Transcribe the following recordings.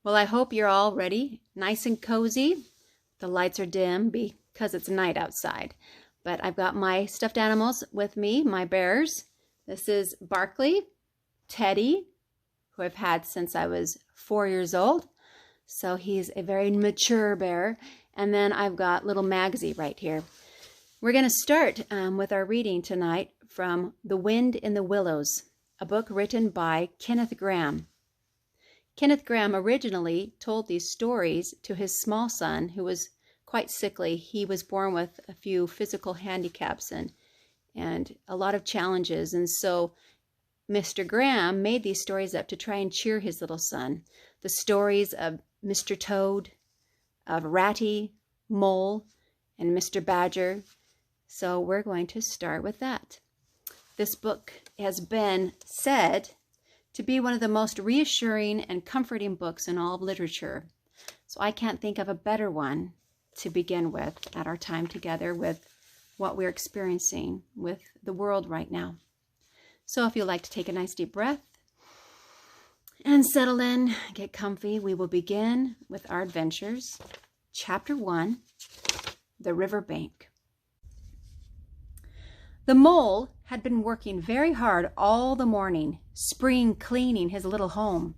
Well, I hope you're all ready, nice and cozy. The lights are dim because it's night outside. But I've got my stuffed animals with me, my bears. This is Barkley, Teddy, who I've had since I was 4 years old. So he's a very mature bear. And then I've got little Magsy right here. We're going to start with our reading tonight from The Wind in the Willows, a book written by Kenneth Grahame. Kenneth Grahame originally told these stories to his small son, who was quite sickly. He was born with a few physical handicaps and a lot of challenges. And so Mr. Grahame made these stories up to try and cheer his little son. The stories of Mr. Toad, of Ratty, Mole, and Mr. Badger. So we're going to start with that. This book has been said to be one of the most reassuring and comforting books in all of literature. So I can't think of a better one to begin with at our time together with what we're experiencing with the world right now. So if you'd like to take a nice deep breath and settle in, get comfy, we will begin with our adventures. Chapter 1, The Riverbank. The mole had been working very hard all the morning, spring cleaning his little home.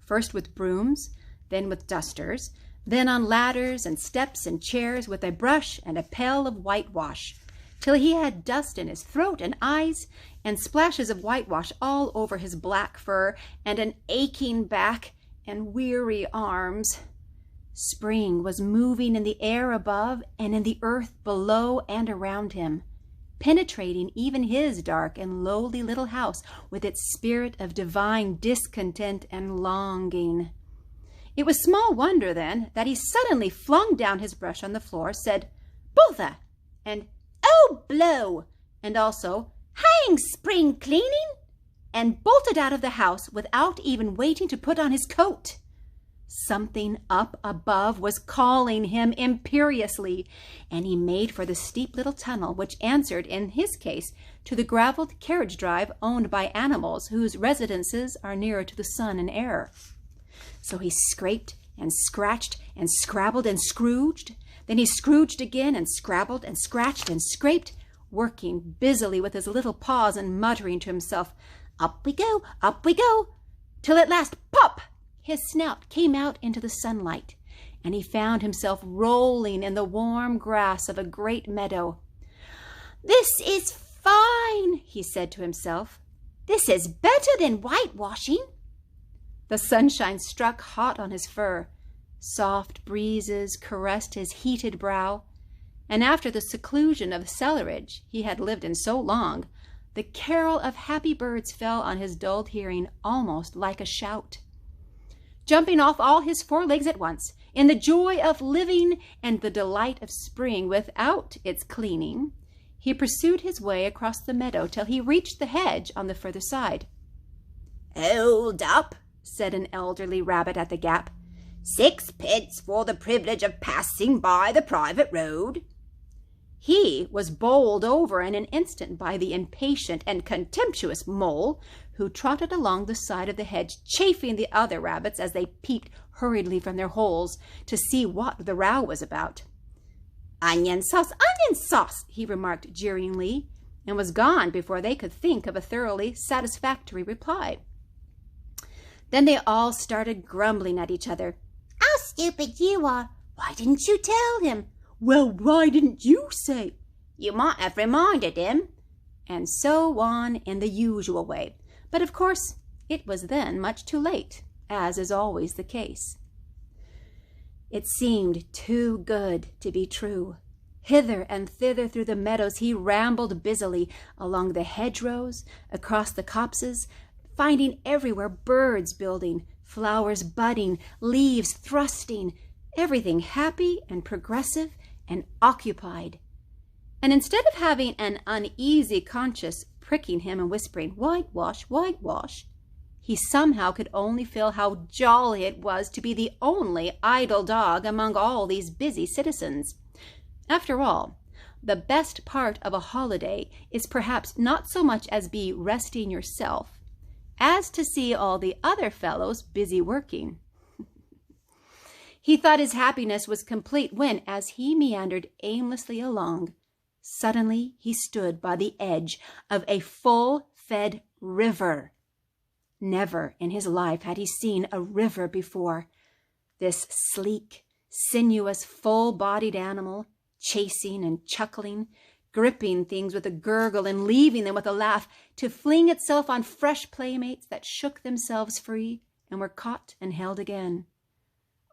First with brooms, then with dusters, then on ladders and steps and chairs with a brush and a pail of whitewash, till he had dust in his throat and eyes and splashes of whitewash all over his black fur and an aching back and weary arms. Spring was moving in the air above and in the earth below and around him, penetrating even his dark and lowly little house with its spirit of divine discontent and longing. It was small wonder, then, that he suddenly flung down his brush on the floor, said, "Bother!" and "Oh, blow!" and also, "Hang spring cleaning!" and bolted out of the house without even waiting to put on his coat. Something up above was calling him imperiously, and he made for the steep little tunnel which answered, in his case, to the graveled carriage drive owned by animals whose residences are nearer to the sun and air. So he scraped and scratched and scrabbled and scrooged. Then he scrooged again and scrabbled and scratched and scraped, working busily with his little paws and muttering to himself, up we go, till at last, pop! His snout came out into the sunlight, and he found himself rolling in the warm grass of a great meadow. "This is fine," he said to himself. "This is better than whitewashing." The sunshine struck hot on his fur. Soft breezes caressed his heated brow, and after the seclusion of cellarage he had lived in so long, the carol of happy birds fell on his dulled hearing almost like a shout. Jumping off all his 4 legs at once, in the joy of living and the delight of spring without its cleaning, he pursued his way across the meadow till he reached the hedge on the further side. "Hold up," said an elderly rabbit at the gap. "Sixpence for the privilege of passing by the private road." He was bowled over in an instant by the impatient and contemptuous mole, who trotted along the side of the hedge, chaffing the other rabbits as they peeped hurriedly from their holes to see what the row was about. Onion sauce," he remarked jeeringly, and was gone before they could think of a thoroughly satisfactory reply. Then they all started grumbling at each other. "How stupid you are! Why didn't you tell him?" "Well, why didn't you say?" "You might have reminded him." And so on in the usual way. But of course it was then much too late, as is always the case. It seemed too good to be true. Hither and thither through the meadows he rambled busily, along the hedgerows, across the copses, finding everywhere birds building, flowers budding, leaves thrusting, everything happy and progressive and occupied. And instead of having an uneasy conscience pricking him and whispering, "Whitewash, whitewash," he somehow could only feel how jolly it was to be the only idle dog among all these busy citizens. After all, the best part of a holiday is perhaps not so much as be resting yourself, as to see all the other fellows busy working. He thought his happiness was complete when, as he meandered aimlessly along, suddenly he stood by the edge of a full-fed river. Never in his life had he seen a river before. This sleek, sinuous, full-bodied animal, chasing and chuckling, gripping things with a gurgle and leaving them with a laugh, to fling itself on fresh playmates that shook themselves free and were caught and held again.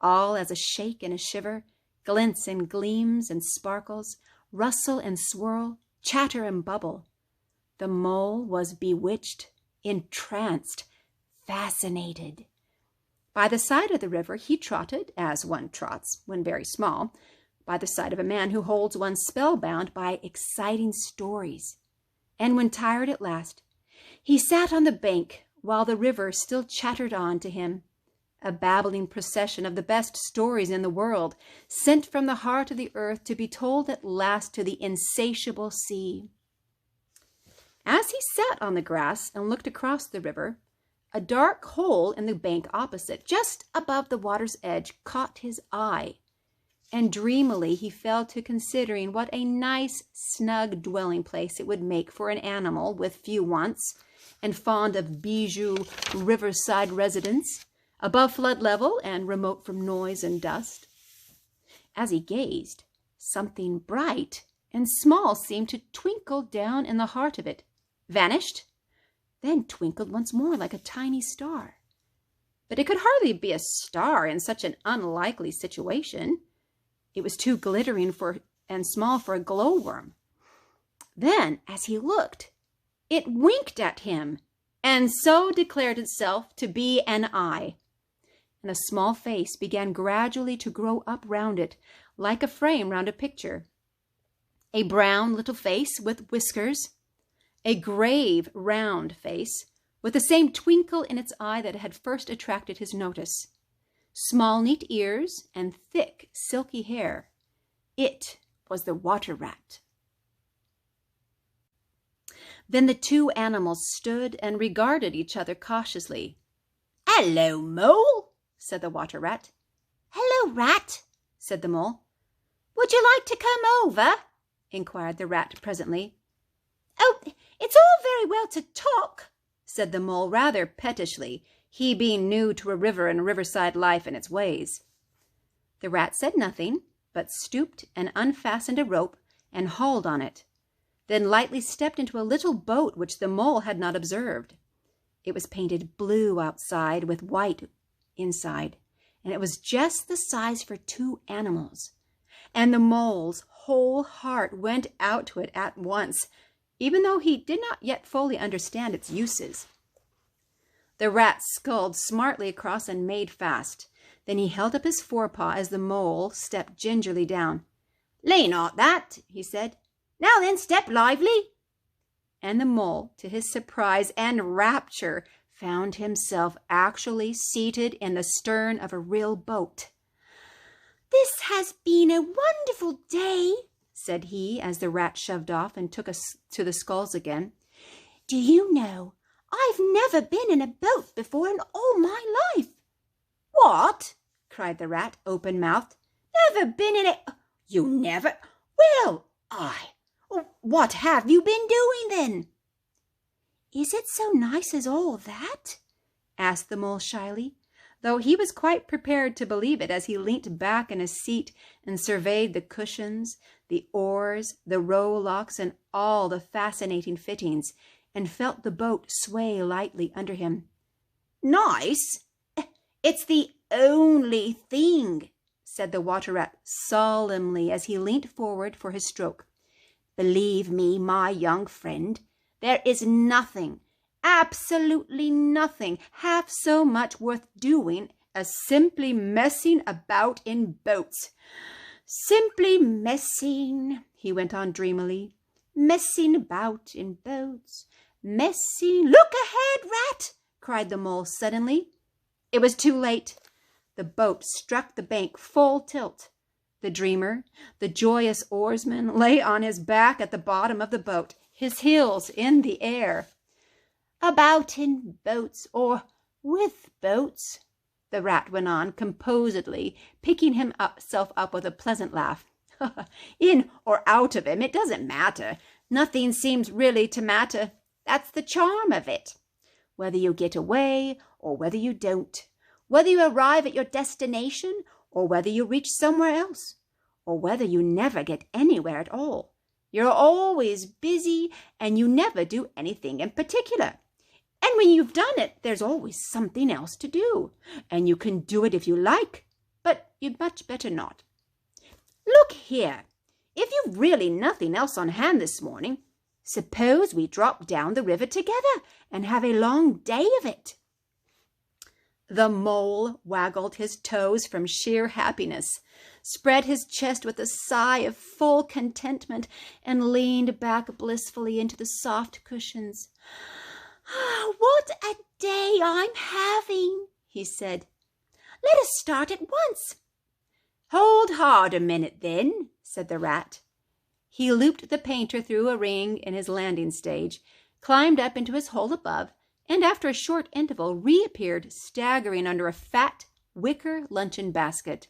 All as a shake and a shiver, glints and gleams and sparkles, rustle and swirl, chatter and bubble. The mole was bewitched, entranced, fascinated. By the side of the river he trotted, as one trots when very small, by the side of a man who holds one spellbound by exciting stories. And when tired at last, he sat on the bank while the river still chattered on to him, a babbling procession of the best stories in the world, sent from the heart of the earth to be told at last to the insatiable sea. As he sat on the grass and looked across the river, a dark hole in the bank opposite, just above the water's edge, caught his eye, and dreamily he fell to considering what a nice, snug dwelling place it would make for an animal with few wants and fond of bijou riverside residence, above flood level and remote from noise and dust. As he gazed, something bright and small seemed to twinkle down in the heart of it, vanished, then twinkled once more like a tiny star. But it could hardly be a star in such an unlikely situation. It was too glittering and small for a glowworm. Then, as he looked, it winked at him, and so declared itself to be an eye. And a small face began gradually to grow up round it, like a frame round a picture. A brown little face with whiskers, a grave, round face, with the same twinkle in its eye that had first attracted his notice, small neat ears, and thick, silky hair. It was the water rat. Then the two animals stood and regarded each other cautiously. "Hello, Mole," said the water rat. "Hello, Rat," said the Mole. "Would you like to come over?" inquired the rat presently. "Oh, it's all very well to talk," said the Mole rather pettishly, he being new to a river and riverside life and its ways. The rat said nothing, but stooped and unfastened a rope and hauled on it, then lightly stepped into a little boat which the Mole had not observed. It was painted blue outside with white inside, and it was just the size for two animals. And the Mole's whole heart went out to it at once, even though he did not yet fully understand its uses. The rat sculled smartly across and made fast. Then he held up his forepaw as the Mole stepped gingerly down. "Lean on that," he said. "Now then, step lively." And the Mole, to his surprise and rapture, found himself actually seated in the stern of a real boat. "This has been a wonderful day," said he, as the rat shoved off and took us to the sculls again. "Do you know, I've never been in a boat before in all my life." "What?" cried the rat, open-mouthed. "Never been in it? You never? Well, what have you been doing then?" "Is it so nice as all that?" asked the Mole shyly, though he was quite prepared to believe it as he leant back in his seat and surveyed the cushions, the oars, the rowlocks, and all the fascinating fittings, and felt the boat sway lightly under him. "Nice? It's the only thing," said the water rat solemnly as he leant forward for his stroke. "Believe me, my young friend, there is nothing, absolutely nothing, half so much worth doing as simply messing about in boats. Simply messing," he went on dreamily, "messing about in boats, messing—" "Look ahead, Rat!" cried the Mole suddenly. It was too late. The boat struck the bank full tilt. The dreamer, the joyous oarsman, lay on his back at the bottom of the boat, his heels in the air. "About in boats, or with boats," the rat went on composedly, picking himself up with a pleasant laugh. In or out of him, it doesn't matter. Nothing seems really to matter. That's the charm of it. Whether you get away or whether you don't, whether you arrive at your destination or whether you reach somewhere else, or whether you never get anywhere at all, you're always busy and you never do anything in particular. And when you've done it, there's always something else to do, and you can do it if you like, but you'd much better not. Look here, if you've really nothing else on hand this morning, suppose we drop down the river together and have a long day of it. The mole waggled his toes from sheer happiness, spread his chest with a sigh of full contentment, and leaned back blissfully into the soft cushions. "What a day I'm having," he said. "Let us start at once." "Hold hard a minute, then," said the rat. He looped the painter through a ring in his landing stage, climbed up into his hole above, and after a short interval reappeared staggering under a fat wicker luncheon basket.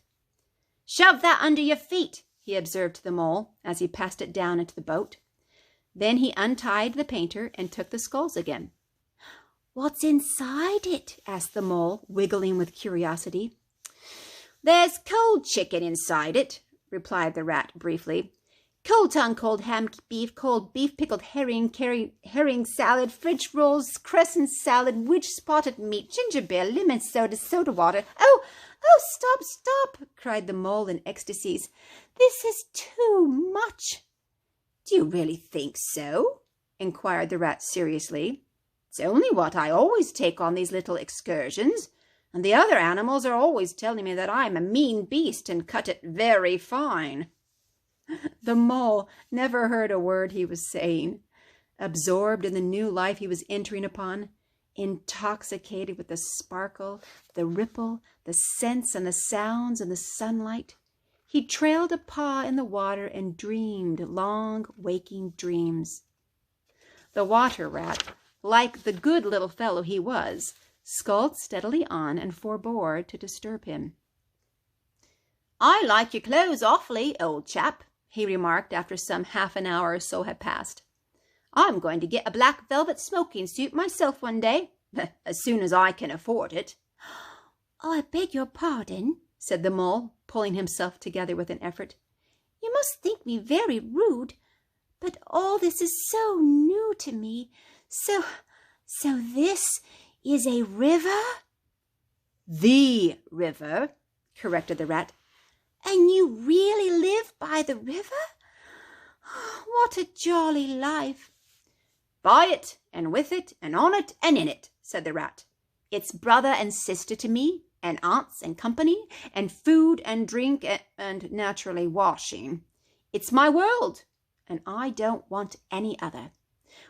"Shove that under your feet," he observed to the mole as he passed it down into the boat. Then he untied the painter and took the sculls again. "What's inside it?" asked the mole, wiggling with curiosity. "There's cold chicken inside it," replied the rat briefly. "Cold tongue, cold ham, cold beef, pickled herring, herring salad, French rolls, crescent salad, witch spotted meat, ginger beer, lemon soda, soda water." Oh, stop, cried the mole in ecstasies. "This is too much." "Do you really think so?" inquired the rat seriously. "It's only what I always take on these little excursions, and the other animals are always telling me that I'm a mean beast and cut it very fine." The mole never heard a word he was saying. Absorbed in the new life he was entering upon, intoxicated with the sparkle, the ripple, the scents and the sounds and the sunlight, he trailed a paw in the water and dreamed long, waking dreams. The water rat, like the good little fellow he was, sculled steadily on and forbore to disturb him. "I like your clothes awfully, old chap," he remarked after some half an hour or so had passed. "I'm going to get a black velvet smoking suit myself one day, as soon as I can afford it." "Oh, I beg your pardon," said the mole, pulling himself together with an effort. "You must think me very rude, but all this is so new to me. So this is a river?" "The river," corrected the rat. "And you really live by the river? What a jolly life!" "By it, and with it, and on it, and in it," said the rat. "It's brother and sister to me, and aunts and company, and food and drink, and naturally washing. It's my world, and I don't want any other.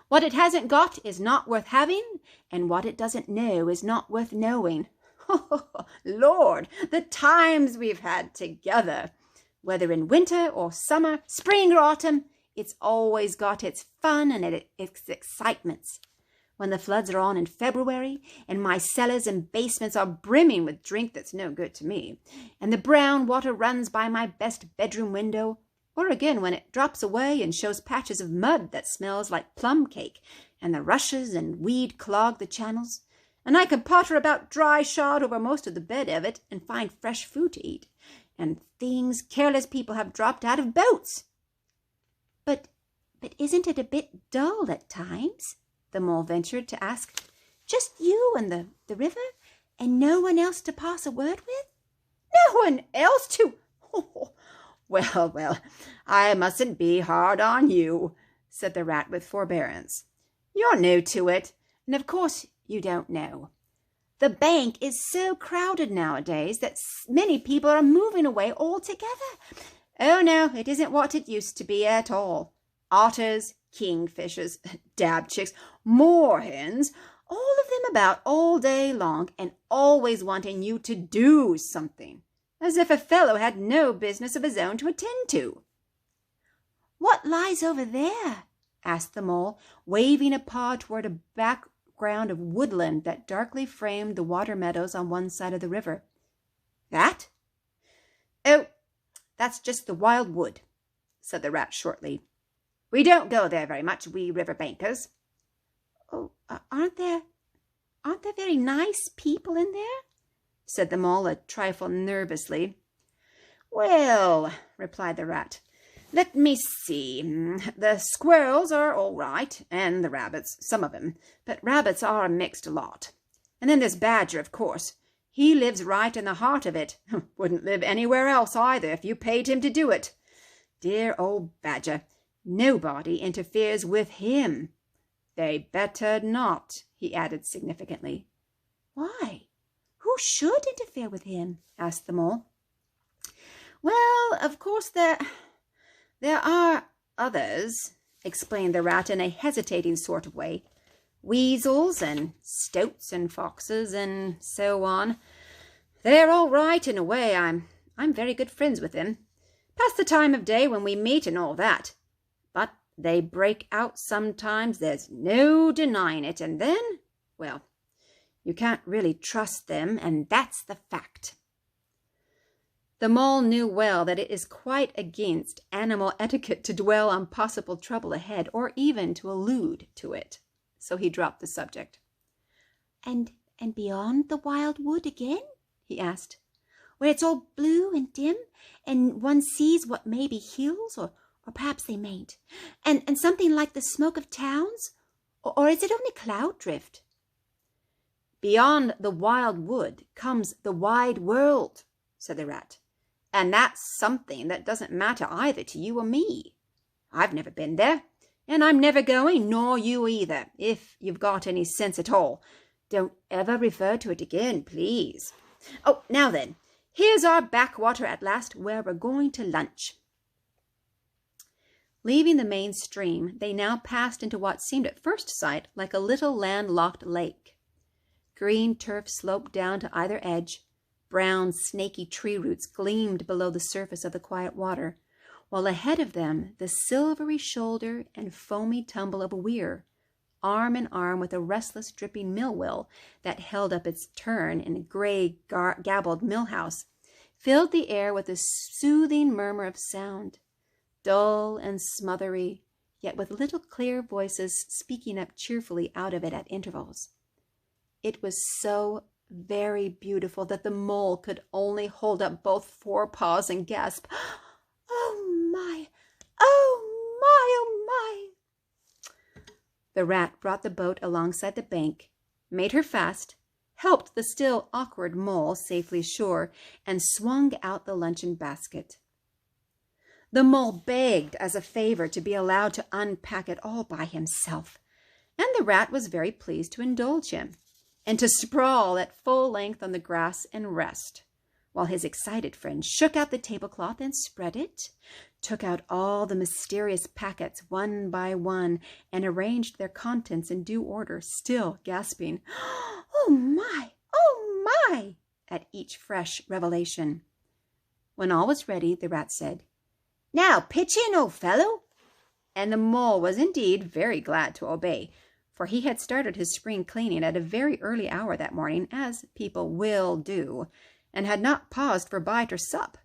What it hasn't got is not worth having, and what it doesn't know is not worth knowing. Lord, the times we've had together! Whether in winter or summer, spring or autumn, it's always got its fun and its excitements. When the floods are on in February, and my cellars and basements are brimming with drink that's no good to me, and the brown water runs by my best bedroom window, or again when it drops away and shows patches of mud that smells like plum cake, and the rushes and weed clog the channels, and I can potter about dry shod over most of the bed of it and find fresh food to eat, and things careless people have dropped out of boats." But isn't it a bit dull at times?" the mole ventured to ask. "Just you and the river, and no one else to pass a word with?" "No one else to... Well, I mustn't be hard on you," said the rat with forbearance. "You're new to it, and of course you don't know. The bank is so crowded nowadays that many people are moving away altogether. Oh, no, it isn't what it used to be at all. Otters, kingfishers, dabchicks, moorhens, all of them about all day long and always wanting you to do something, as if a fellow had no business of his own to attend to." "What lies over there?" asked the mole, waving a paw toward a back background of woodland that darkly framed the water meadows on one side of the river. That? Oh, that's just the wild wood, said the rat shortly. We don't go there very much, we river bankers. Oh, aren't there very nice people in there? Said the mole a trifle nervously. Well, replied the rat, let me see. The squirrels are all right, and the rabbits, some of them, but rabbits are a mixed lot. And then there's Badger, of course. He lives right in the heart of it. Wouldn't live anywhere else either if you paid him to do it. Dear old Badger, nobody interferes with him. They better not, he added significantly. Why? Who should interfere with him? Asked the mole. Well, of course there are others, explained the rat in a hesitating sort of way. Weasels and stoats and foxes and so on. They're all right in a way. I'm very good friends with them. Past the time of day when we meet and all that. But they break out sometimes, there's no denying it, and then, well, you can't really trust them, and that's the fact. The mole knew well that it is quite against animal etiquette to dwell on possible trouble ahead, or even to allude to it. So he dropped the subject. And beyond the wild wood again? He asked. Where it's all blue and dim, and one sees what may be hills, or perhaps they mayn't. And something like the smoke of towns? Or is it only cloud drift? Beyond the wild wood comes the wide world, said the rat. And that's something that doesn't matter either to you or me. I've never been there, and I'm never going, nor you either, if you've got any sense at all. Don't ever refer to it again, please. Oh, now then, here's our backwater at last, where we're going to lunch. Leaving the main stream, they now passed into what seemed at first sight like a little landlocked lake. Green turf sloped down to either edge. Brown, snaky tree roots gleamed below the surface of the quiet water, while ahead of them the silvery shoulder and foamy tumble of a weir, arm in arm with a restless, dripping mill-wheel that held up its turn in a gray, gabbled mill-house, filled the air with a soothing murmur of sound, dull and smothery, yet with little clear voices speaking up cheerfully out of it at intervals. It was so very beautiful that the mole could only hold up both forepaws and gasp, "Oh my, oh my, oh my!" The rat brought the boat alongside the bank, made her fast, helped the still awkward mole safely ashore, and swung out the luncheon basket. The mole begged as a favor to be allowed to unpack it all by himself, and the rat was very pleased to indulge him, and to sprawl at full length on the grass and rest, while his excited friend shook out the tablecloth and spread it, took out all the mysterious packets one by one, and arranged their contents in due order, still gasping, "Oh my," at each fresh revelation. When all was ready, the rat said, "Now pitch in, old fellow," and the mole was indeed very glad to obey, for he had started his spring cleaning at a very early hour that morning, as people will do, and had not paused for bite or sup,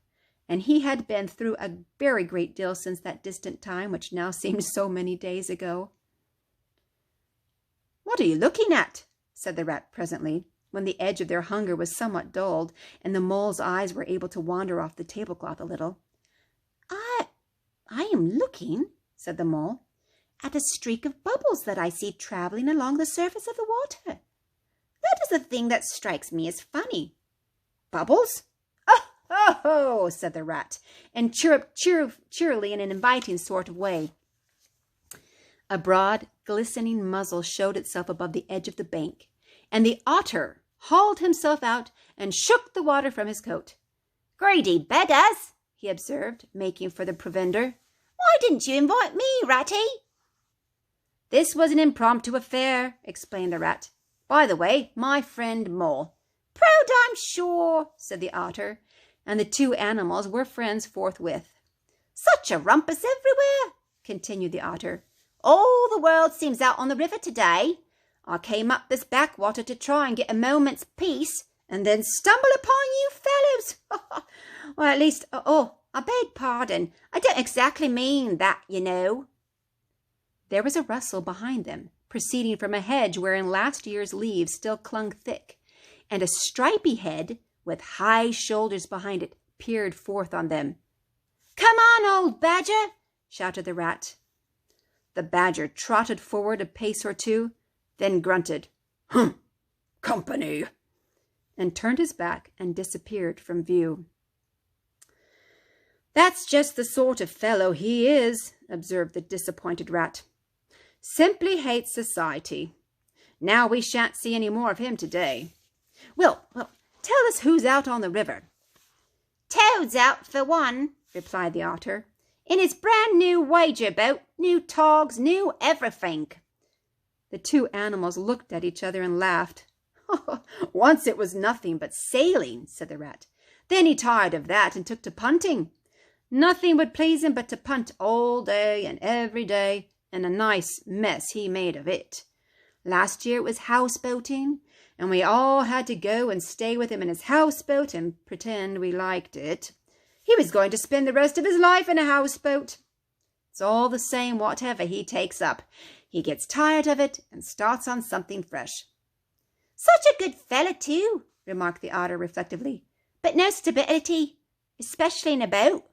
and he had been through a very great deal since that distant time which now seemed so many days ago. "What are you looking at?" said the rat presently, when the edge of their hunger was somewhat dulled, and the mole's eyes were able to wander off the tablecloth a little. I am looking," said the mole, "at a streak of bubbles that I see traveling along the surface of the water. That is the thing that strikes me as funny." "Bubbles? Oh, said the rat, and chirruped cheerily in an inviting sort of way. A broad, glistening muzzle showed itself above the edge of the bank, and the otter hauled himself out and shook the water from his coat. "Greedy beggars," he observed, making for the provender. "Why didn't you invite me, Ratty?" "This was an impromptu affair," explained the rat. "By the way, my friend Mole." "Proud, I'm sure," said the otter, and the two animals were friends forthwith. "Such a rumpus everywhere," continued the otter. "All the world seems out on the river today. I came up this backwater to try and get a moment's peace, and then stumble upon you fellows. Well, at least, I beg pardon. I don't exactly mean that, you know." There was a rustle behind them, proceeding from a hedge wherein last year's leaves still clung thick, and a stripy head with high shoulders behind it peered forth on them. "Come on, old badger," shouted the rat. The badger trotted forward a pace or two, then grunted, "Company," and turned his back and disappeared from view. "That's just the sort of fellow he is," observed the disappointed rat. "Simply hates society. Now we shan't see any more of him today. Well, tell us who's out on the river." "Toad's out for one," replied the otter, "in his brand new wager boat, new togs, new everything." The two animals looked at each other and laughed. "Once it was nothing but sailing," said the rat. "Then he tired of that and took to punting. Nothing would please him but to punt all day and every day, and a nice mess he made of it. Last year it was houseboating, and we all had to go and stay with him in his houseboat and pretend we liked it. He was going to spend the rest of his life in a houseboat. It's all the same whatever he takes up. He gets tired of it and starts on something fresh." "Such a good fella too," remarked the otter reflectively, "but no stability, especially in a boat."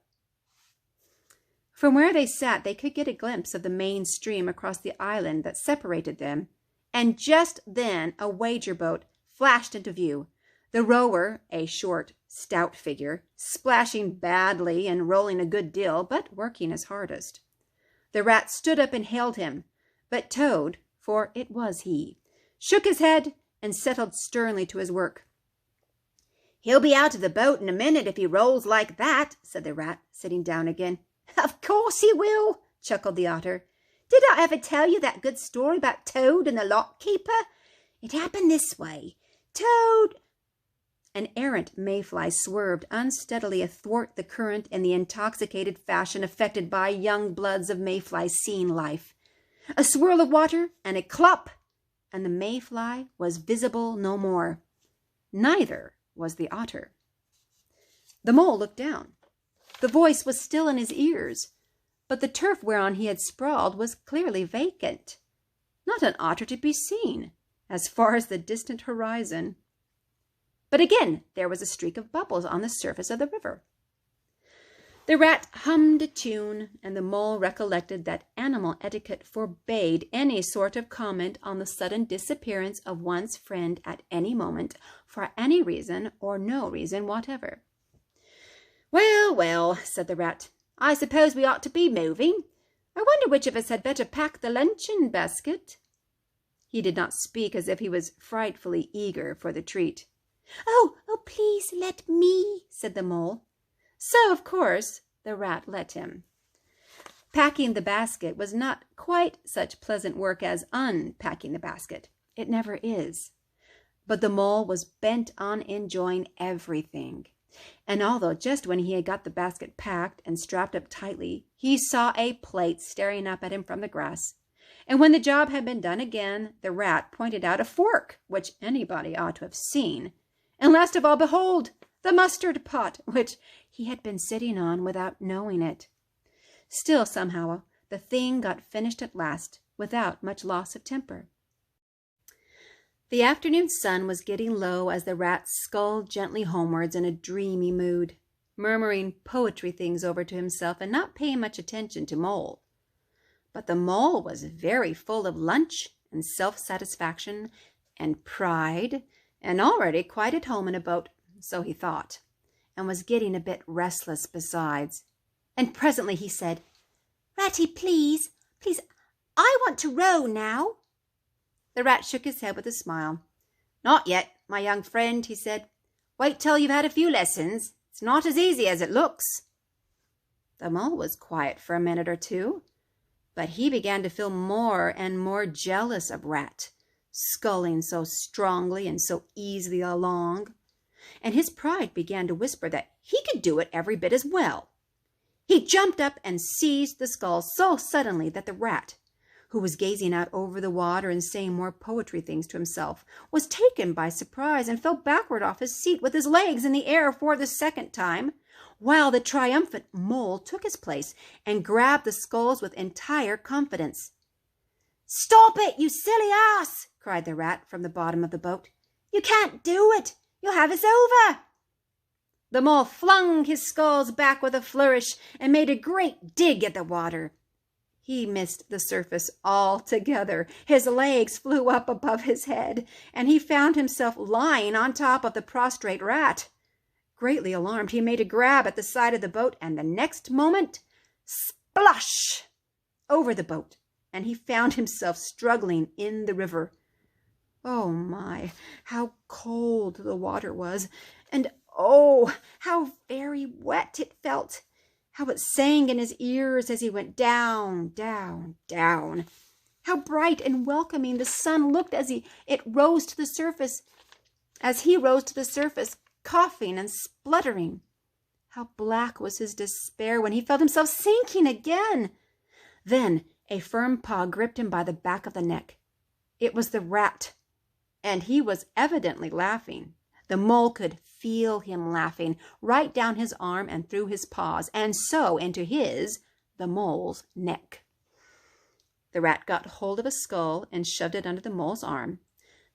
From where they sat, they could get a glimpse of the main stream across the island that separated them, and just then a wager boat flashed into view, the rower, a short, stout figure, splashing badly and rolling a good deal, but working his hardest. The rat stood up and hailed him, but Toad, for it was he, shook his head and settled sternly to his work. "He'll be out of the boat in a minute if he rolls like that," said the rat, sitting down again. "Of course he will," chuckled the otter. "Did I ever tell you that good story about Toad and the lock keeper? It happened this way. Toad—" An errant mayfly swerved unsteadily athwart the current in the intoxicated fashion affected by young bloods of mayflies seeing life. A swirl of water and a clop, and the mayfly was visible no more. Neither was the otter. The mole looked down. The voice was still in his ears, but the turf whereon he had sprawled was clearly vacant. Not an otter to be seen, as far as the distant horizon. But again there was a streak of bubbles on the surface of the river. The rat hummed a tune, and the mole recollected that animal etiquette forbade any sort of comment on the sudden disappearance of one's friend at any moment, for any reason or no reason whatever. "Well, well," said the rat, "I suppose we ought to be moving. I wonder which of us had better pack the luncheon basket." He did not speak as if he was frightfully eager for the treat. Oh, please let me," said the mole. So, of course, the rat let him. Packing the basket was not quite such pleasant work as unpacking the basket. It never is. But the mole was bent on enjoying everything. And although just when he had got the basket packed and strapped up tightly, he saw a plate staring up at him from the grass, and when the job had been done again, the rat pointed out a fork, which anybody ought to have seen, and last of all, behold, the mustard pot, which he had been sitting on without knowing it. Still, somehow, the thing got finished at last, without much loss of temper. The afternoon sun was getting low as the rat sculled gently homewards in a dreamy mood, murmuring poetry things over to himself and not paying much attention to Mole. But the mole was very full of lunch and self-satisfaction and pride, and already quite at home in a boat, so he thought, and was getting a bit restless besides. And presently he said, "Ratty, please, I want to row now." The rat shook his head with a smile. "Not yet, my young friend," he said. "Wait till you've had a few lessons. It's not as easy as it looks." The mole was quiet for a minute or two, but he began to feel more and more jealous of Rat, sculling so strongly and so easily along, and his pride began to whisper that he could do it every bit as well. He jumped up and seized the scull so suddenly that the rat, who was gazing out over the water and saying more poetry things to himself, was taken by surprise and fell backward off his seat with his legs in the air for the second time, while the triumphant Mole took his place and grabbed the sculls with entire confidence. "Stop it, you silly ass!" cried the Rat from the bottom of the boat. "You can't do it! You'll have us over!" The Mole flung his sculls back with a flourish and made a great dig at the water. He missed the surface altogether. His legs flew up above his head, and he found himself lying on top of the prostrate Rat. Greatly alarmed, he made a grab at the side of the boat, and the next moment, splush! Over the boat, and he found himself struggling in the river. Oh my, how cold the water was, and oh, how very wet it felt. How it sang in his ears as he went down, down, down. How bright and welcoming the sun looked as he rose to the surface, coughing and spluttering. How black was his despair when he felt himself sinking again. Then a firm paw gripped him by the back of the neck. It was the Rat, and he was evidently laughing. The Mole could feel him laughing right down his arm and through his paws, and so into the Mole's neck. The Rat got hold of a skull and shoved it under the Mole's arm.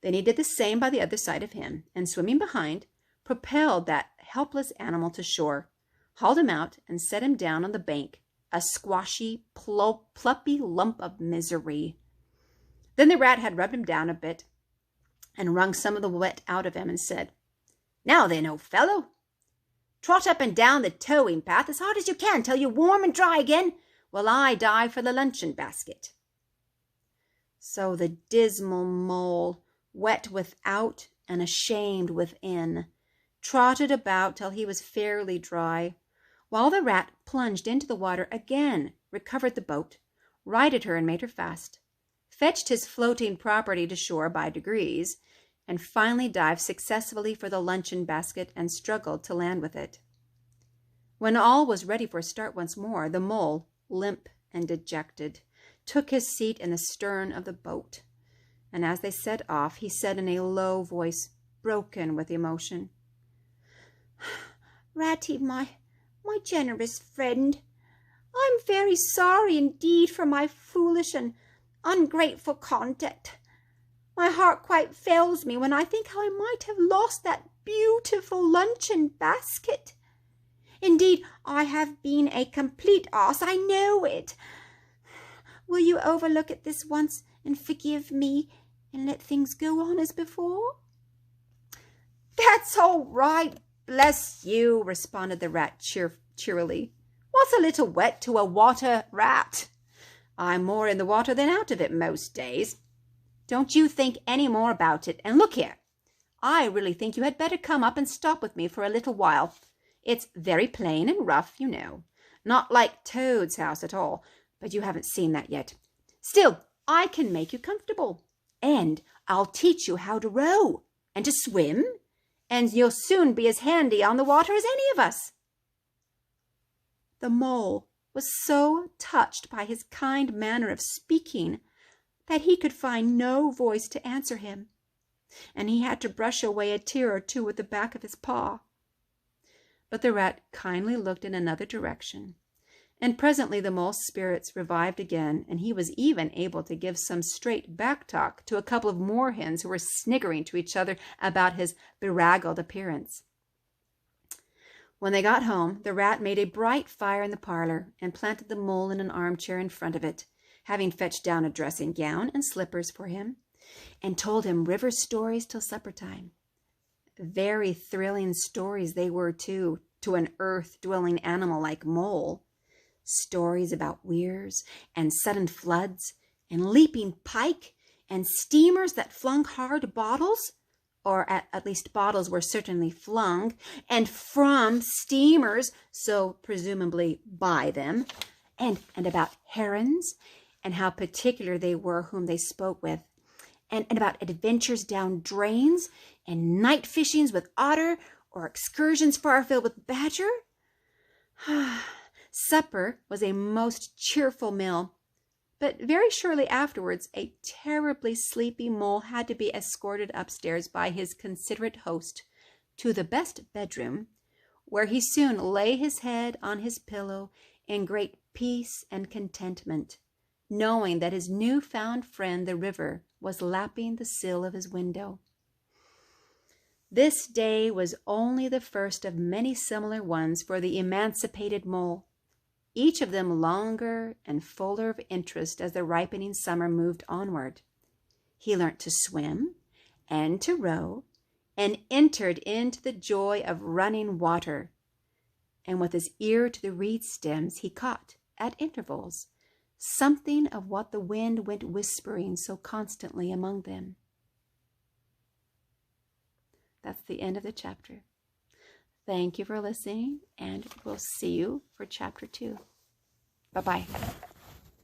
Then he did the same by the other side of him, and swimming behind, propelled that helpless animal to shore, hauled him out, and set him down on the bank, a squashy, plumpy lump of misery. Then the Rat had rubbed him down a bit and wrung some of the wet out of him and said, "Now then, old fellow, trot up and down the towing path as hard as you can till you're warm and dry again, while I dive for the luncheon basket." So the dismal Mole, wet without and ashamed within, trotted about till he was fairly dry, while the Rat plunged into the water again, recovered the boat, righted her and made her fast, fetched his floating property to shore by degrees, and finally dived successfully for the luncheon basket and struggled to land with it. When all was ready for a start once more, the Mole, limp and dejected, took his seat in the stern of the boat, and as they set off, he said in a low voice, broken with emotion, "Ratty, my generous friend, I'm very sorry indeed for my foolish and ungrateful conduct. My heart quite fails me when I think how I might have lost that beautiful luncheon basket. Indeed, I have been a complete ass, I know it. Will you overlook it this once and forgive me and let things go on as before?" "That's all right, bless you," responded the Rat cheerily. "What's a little wet to a water rat? I'm more in the water than out of it most days. Don't you think any more about it. And look here, I really think you had better come up and stop with me for a little while. It's very plain and rough, you know. Not like Toad's house at all, but you haven't seen that yet. Still, I can make you comfortable. And I'll teach you how to row and to swim, and you'll soon be as handy on the water as any of us." The Mole was so touched by his kind manner of speaking that he could find no voice to answer him, and he had to brush away a tear or two with the back of his paw. But the Rat kindly looked in another direction, and presently the Mole's spirits revived again, and he was even able to give some straight back talk to a couple of moorhens who were sniggering to each other about his beraggled appearance. When they got home, the Rat made a bright fire in the parlor and planted the Mole in an armchair in front of it, having fetched down a dressing gown and slippers for him, and told him river stories till supper time. Very thrilling stories they were, too, to an earth-dwelling animal like Mole. Stories about weirs and sudden floods and leaping pike and steamers that flung hard bottles, or at least bottles were certainly flung, and from steamers, so presumably by them, and about herons, and how particular they were whom they spoke with, and about adventures down drains, and night fishings with otter, or excursions far afield with badger. Supper was a most cheerful meal, But very shortly afterwards, a terribly sleepy mole had to be escorted upstairs by his considerate host to the best bedroom, where he soon lay his head on his pillow in great peace and contentment, knowing that his new-found friend, the river, was lapping the sill of his window. This day was only the first of many similar ones for the emancipated mole, each of them longer and fuller of interest as the ripening summer moved onward. He learnt to swim and to row, and entered into the joy of running water. And with his ear to the reed stems, he caught, at intervals, something of what the wind went whispering so constantly among them. That's the end of the chapter. Thank you for listening, and we'll see you for chapter 2. Bye-bye.